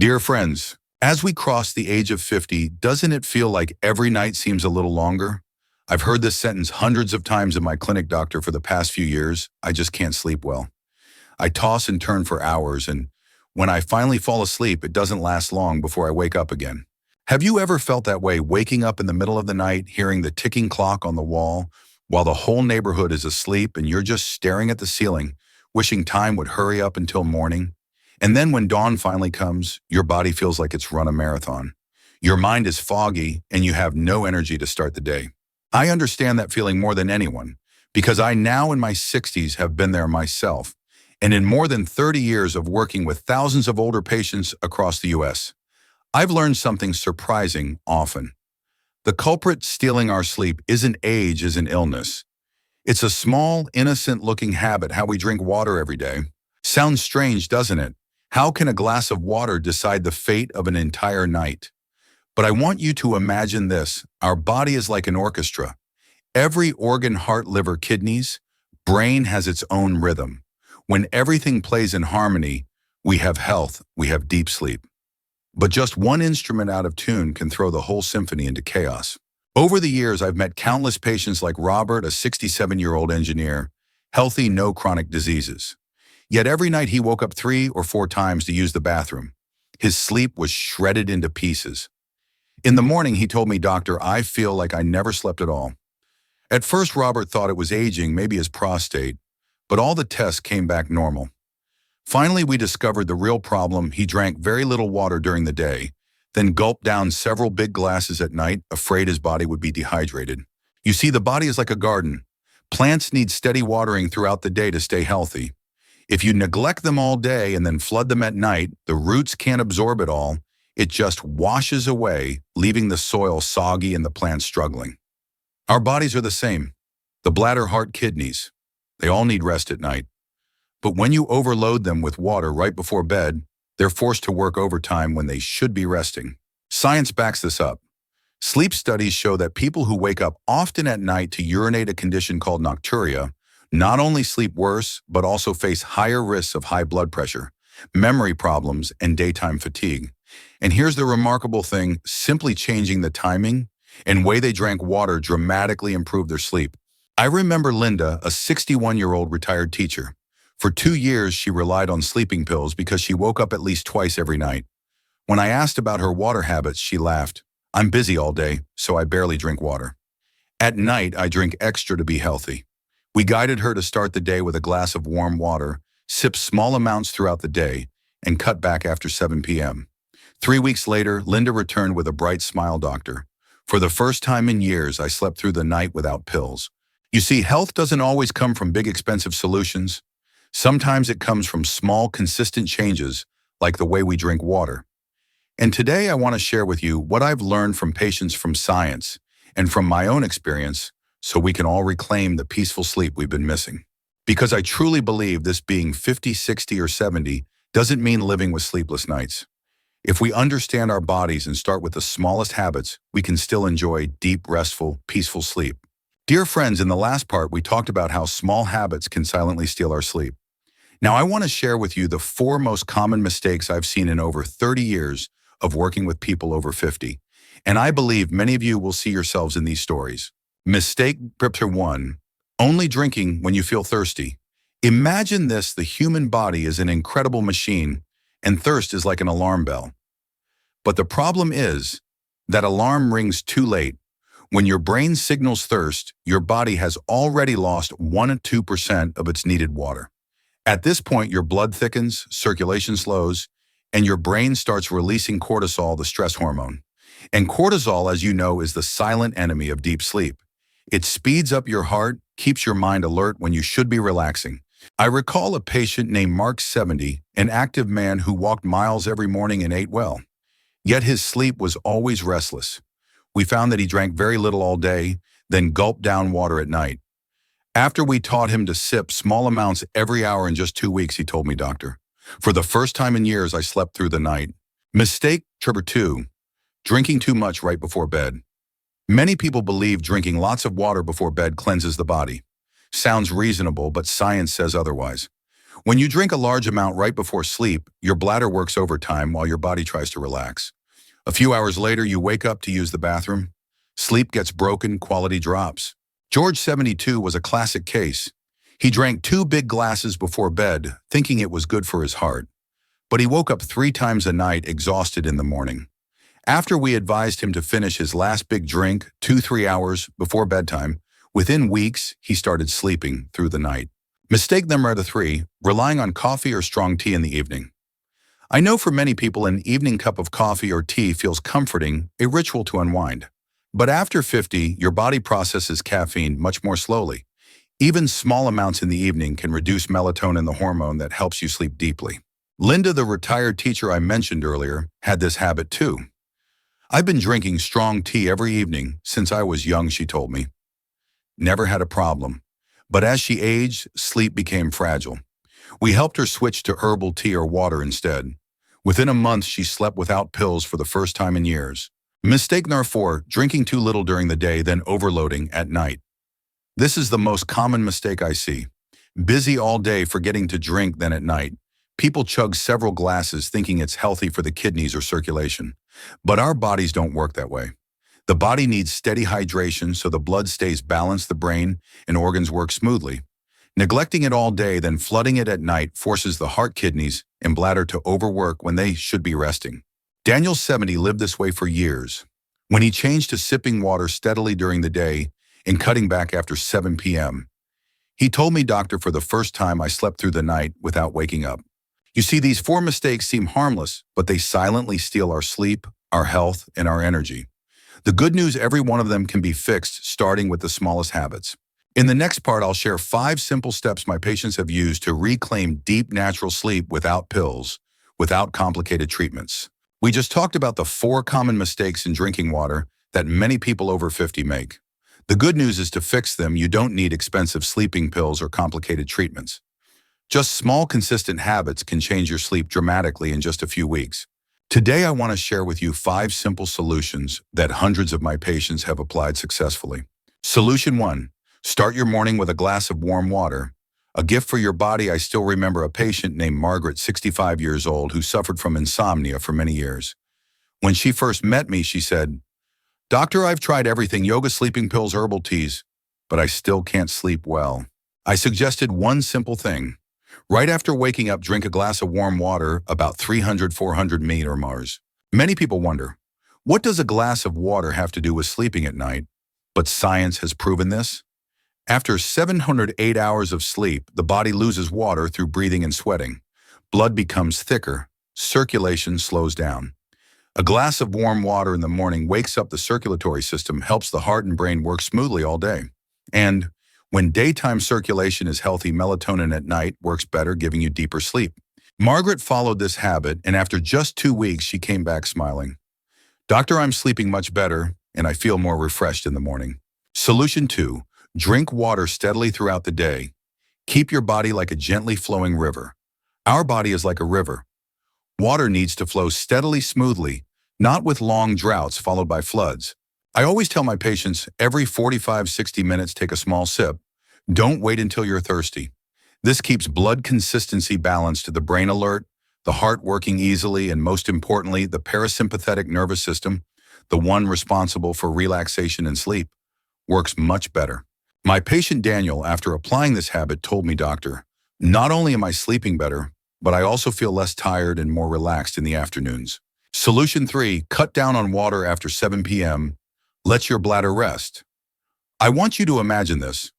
Dear friends, as we cross the age of 50, doesn't it feel like every night seems a little longer? I've heard this sentence hundreds of times in my clinic, doctor, for the past few years. I just can't sleep well. I toss and turn for hours, and when I finally fall asleep, it doesn't last long before I wake up again. Have you ever felt that way, waking up in the middle of the night, hearing the ticking clock on the wall, while the whole neighborhood is asleep and you're just staring at the ceiling, wishing time would hurry up until morning? And then when dawn finally comes, your body feels like it's run a marathon. Your mind is foggy and you have no energy to start the day. I understand that feeling more than anyone because I now in my 60s have been there myself, and in more than 30 years of working with thousands of older patients across the US, I've learned something surprising often. The culprit stealing our sleep isn't age, is an illness. It's a small, innocent-looking habit, how we drink water every day. Sounds strange, doesn't it? How can a glass of water decide the fate of an entire night? But I want you to imagine this. Our body is like an orchestra. Every organ, heart, liver, kidneys, brain has its own rhythm. When everything plays in harmony, we have health, we have deep sleep. But just one instrument out of tune can throw the whole symphony into chaos. Over the years, I've met countless patients like Robert, a 67-year-old engineer, healthy, no chronic diseases. Yet every night he woke up 3 or 4 times to use the bathroom. His sleep was shredded into pieces. In the morning, he told me, "Doctor, I feel like I never slept at all." At first, Robert thought it was aging, maybe his prostate, but all the tests came back normal. Finally, we discovered the real problem. He drank very little water during the day, then gulped down several big glasses at night, afraid his body would be dehydrated. You see, the body is like a garden. Plants need steady watering throughout the day to stay healthy. If you neglect them all day and then flood them at night, the roots can't absorb it all. It just washes away, leaving the soil soggy and the plants struggling. Our bodies are the same. The bladder, heart, kidneys, they all need rest at night. But when you overload them with water right before bed, they're forced to work overtime when they should be resting. Science backs this up. Sleep studies show that people who wake up often at night to urinate, a condition called nocturia, not only sleep worse, but also face higher risks of high blood pressure, memory problems, and daytime fatigue. And here's the remarkable thing: simply changing the timing and way they drank water dramatically improved their sleep. I remember Linda, a 61-year-old retired teacher. For 2 years, she relied on sleeping pills because she woke up at least twice every night. When I asked about her water habits, she laughed. "I'm busy all day, so I barely drink water. At night, I drink extra to be healthy." We guided her to start the day with a glass of warm water, sip small amounts throughout the day, and cut back after 7 p.m. 3 weeks later, Linda returned with a bright smile, "Doctor, for the first time in years, I slept through the night without pills." You see, health doesn't always come from big, expensive solutions. Sometimes it comes from small, consistent changes, like the way we drink water. And today I want to share with you what I've learned from patients, from science, and from my own experience, so we can all reclaim the peaceful sleep we've been missing. Because I truly believe this, being 50, 60, or 70 doesn't mean living with sleepless nights. If we understand our bodies and start with the smallest habits, we can still enjoy deep, restful, peaceful sleep. Dear friends, in the last part, we talked about how small habits can silently steal our sleep. Now, I want to share with you the 4 most common mistakes I've seen in over 30 years of working with people over 50. And I believe many of you will see yourselves in these stories. Mistake number 1, only drinking when you feel thirsty. Imagine this: the human body is an incredible machine, and thirst is like an alarm bell. But the problem is that alarm rings too late. When your brain signals thirst, your body has already lost 1 to 2% of its needed water. At this point, your blood thickens, circulation slows, and your brain starts releasing cortisol, the stress hormone. And cortisol, as you know, is the silent enemy of deep sleep. It speeds up your heart, keeps your mind alert when you should be relaxing. I recall a patient named Mark, 70, an active man who walked miles every morning and ate well. Yet his sleep was always restless. We found that he drank very little all day, then gulped down water at night. After we taught him to sip small amounts every hour, in just 2 weeks, he told me, "Doctor, for the first time in years, I slept through the night." Mistake number 2, drinking too much right before bed. Many people believe drinking lots of water before bed cleanses the body. Sounds reasonable, but science says otherwise. When you drink a large amount right before sleep, your bladder works overtime while your body tries to relax. A few hours later, you wake up to use the bathroom. Sleep gets broken, quality drops. George, 72, was a classic case. He drank 2 big glasses before bed, thinking it was good for his heart. But he woke up 3 times a night, exhausted in the morning. After we advised him to finish his last big drink 2-3 hours before bedtime, within weeks, he started sleeping through the night. Mistake number 3, relying on coffee or strong tea in the evening. I know for many people an evening cup of coffee or tea feels comforting, a ritual to unwind. But after 50, your body processes caffeine much more slowly. Even small amounts in the evening can reduce melatonin, the hormone that helps you sleep deeply. Linda, the retired teacher I mentioned earlier, had this habit too. I've been drinking strong tea every evening since I was young, she told me. Never had a problem. But as she aged, sleep became fragile. We helped her switch to herbal tea or water instead. Within a month, she slept without pills for the first time in years. Mistake number 4, drinking too little during the day, then overloading at night. This is the most common mistake I see. Busy all day, forgetting to drink, then at night. People chug several glasses thinking it's healthy for the kidneys or circulation. But our bodies don't work that way. The body needs steady hydration so the blood stays balanced, the brain and organs work smoothly. Neglecting it all day, then flooding it at night forces the heart, kidneys, and bladder to overwork when they should be resting. Daniel, 70, lived this way for years. When he changed to sipping water steadily during the day and cutting back after 7 p.m., he told me, "Doctor, for the first time I slept through the night without waking up." You see, these 4 mistakes seem harmless, but they silently steal our sleep, our health, and our energy. The good news, every one of them can be fixed, starting with the smallest habits. In the next part, I'll share 5 simple steps my patients have used to reclaim deep, natural sleep without pills, without complicated treatments. We just talked about the 4 common mistakes in drinking water that many people over 50 make. The good news is, to fix them, you don't need expensive sleeping pills or complicated treatments. Just small, consistent habits can change your sleep dramatically in just a few weeks. Today, I want to share with you 5 simple solutions that hundreds of my patients have applied successfully. Solution 1. Start your morning with a glass of warm water. A gift for your body. I still remember a patient named Margaret, 65 years old, who suffered from insomnia for many years. When she first met me, she said, "Doctor, I've tried everything, yoga, sleeping pills, herbal teas, but I still can't sleep well." I suggested one simple thing. Right after waking up, drink a glass of warm water, about 300-400 milliliters. Many people wonder, what does a glass of water have to do with sleeping at night? But science has proven this. After 708 hours of sleep, the body loses water through breathing and sweating. Blood becomes thicker, circulation slows down. A glass of warm water in the morning wakes up the circulatory system, helps the heart and brain work smoothly all day. And when daytime circulation is healthy, melatonin at night works better, giving you deeper sleep. Margaret followed this habit, and after just 2 weeks, she came back smiling. "Doctor, I'm sleeping much better, and I feel more refreshed in the morning." Solution 2. Drink water steadily throughout the day. Keep your body like a gently flowing river. Our body is like a river. Water needs to flow steadily, smoothly, not with long droughts followed by floods. I always tell my patients, every 45-60 minutes, take a small sip. Don't wait until you're thirsty. This keeps blood consistency balanced, the brain alert, the heart working easily, and most importantly, the parasympathetic nervous system, the one responsible for relaxation and sleep, works much better. My patient Daniel, after applying this habit, told me, "Doctor, not only am I sleeping better, but I also feel less tired and more relaxed in the afternoons." Solution 3. Cut down on water after 7 p.m. Let your bladder rest. I want you to imagine this.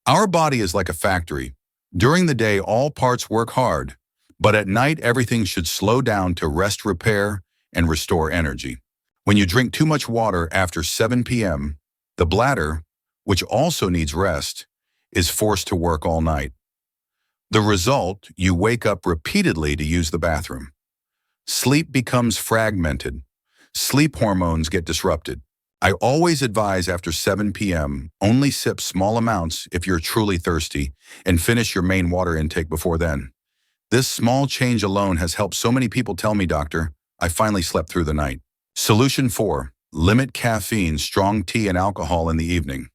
Our body is like a factory. During the day, all parts work hard, but at night, everything should slow down to rest, repair, and restore energy. When you drink too much water after 7 p.m., the bladder, which also needs rest, is forced to work all night. The result, you wake up repeatedly to use the bathroom. Sleep becomes fragmented. Sleep hormones get disrupted. I always advise after 7 p.m., only sip small amounts if you're truly thirsty, and finish your main water intake before then. This small change alone has helped so many people tell me, "Doctor, I finally slept through the night." Solution 4. Limit caffeine, strong tea, and alcohol in the evening.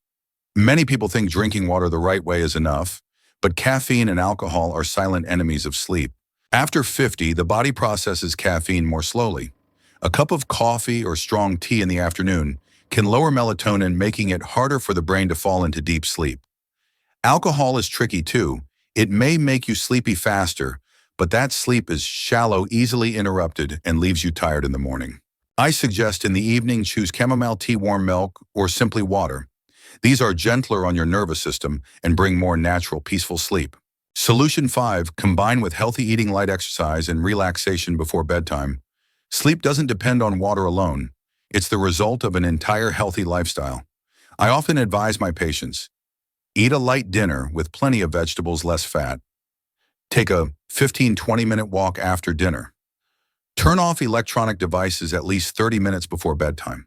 Many people think drinking water the right way is enough, But caffeine and alcohol are silent enemies of sleep. After 50, the body processes caffeine more slowly. A cup of coffee or strong tea in the afternoon can lower melatonin, making it harder for the brain to fall into deep sleep. Alcohol is tricky too. It may make you sleepy faster, but that sleep is shallow, easily interrupted, and leaves you tired in the morning. I suggest in the evening choose chamomile tea, warm milk, or simply water. These are gentler on your nervous system and bring more natural, peaceful sleep. Solution 5, combine with healthy eating, light exercise, and relaxation before bedtime. Sleep doesn't depend on water alone. It's the result of an entire healthy lifestyle. I often advise my patients, eat a light dinner with plenty of vegetables, less fat. Take a 15-20-minute walk after dinner. Turn off electronic devices at least 30 minutes before bedtime.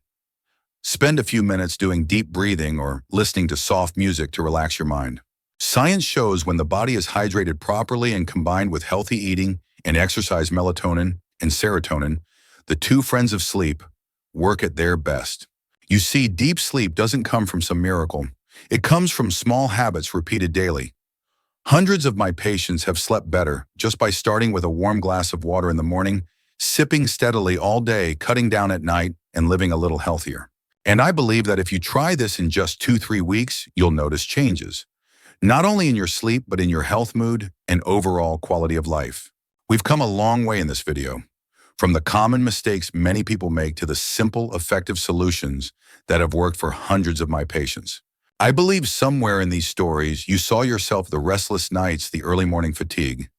Spend a few minutes doing deep breathing or listening to soft music to relax your mind. Science shows when the body is hydrated properly and combined with healthy eating and exercise, melatonin and serotonin, the two friends of sleep, work at their best. You see, deep sleep doesn't come from some miracle. It comes from small habits repeated daily. Hundreds of my patients have slept better just by starting with a warm glass of water in the morning, sipping steadily all day, cutting down at night, and living a little healthier. And I believe that if you try this in just 2-3 weeks, you'll notice changes. Not only in your sleep, but in your health, mood, and overall quality of life. We've come a long way in this video. From the common mistakes many people make to the simple, effective solutions that have worked for hundreds of my patients. I believe somewhere in these stories, you saw yourself the restless nights, the early morning fatigue.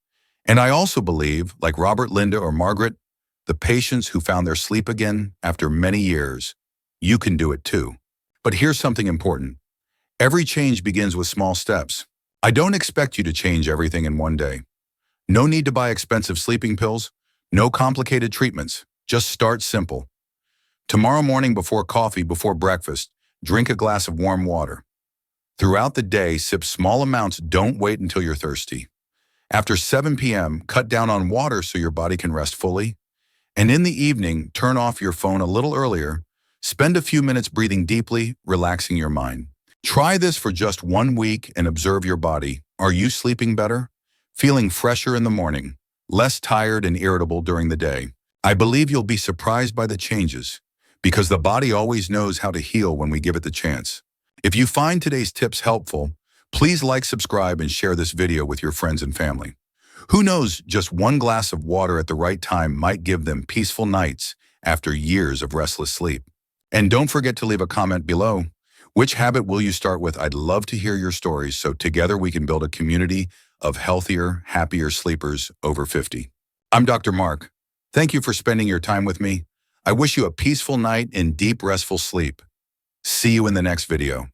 And I also believe, like Robert, Linda, or Margaret, the patients who found their sleep again after many years, you can do it too. But here's something important. Every change begins with small steps. I don't expect you to change everything in one day. No need to buy expensive sleeping pills, no complicated treatments. Just start simple. Tomorrow morning before coffee, before breakfast, drink a glass of warm water. Throughout the day, sip small amounts, don't wait until you're thirsty. After 7 p.m., cut down on water so your body can rest fully. And in the evening, turn off your phone a little earlier. Spend a few minutes breathing deeply, relaxing your mind. Try this for just 1 week and observe your body. Are you sleeping better? Feeling fresher in the morning? Less tired and irritable during the day? I believe you'll be surprised by the changes, because the body always knows how to heal when we give it the chance. If you find today's tips helpful, please like, subscribe, and share this video with your friends and family. Who knows, just one glass of water at the right time might give them peaceful nights after years of restless sleep. And don't forget to leave a comment below. Which habit will you start with? I'd love to hear your stories so together we can build a community of healthier, happier sleepers over 50. I'm Dr. Mark. Thank you for spending your time with me. I wish you a peaceful night and deep, restful sleep. See you in the next video.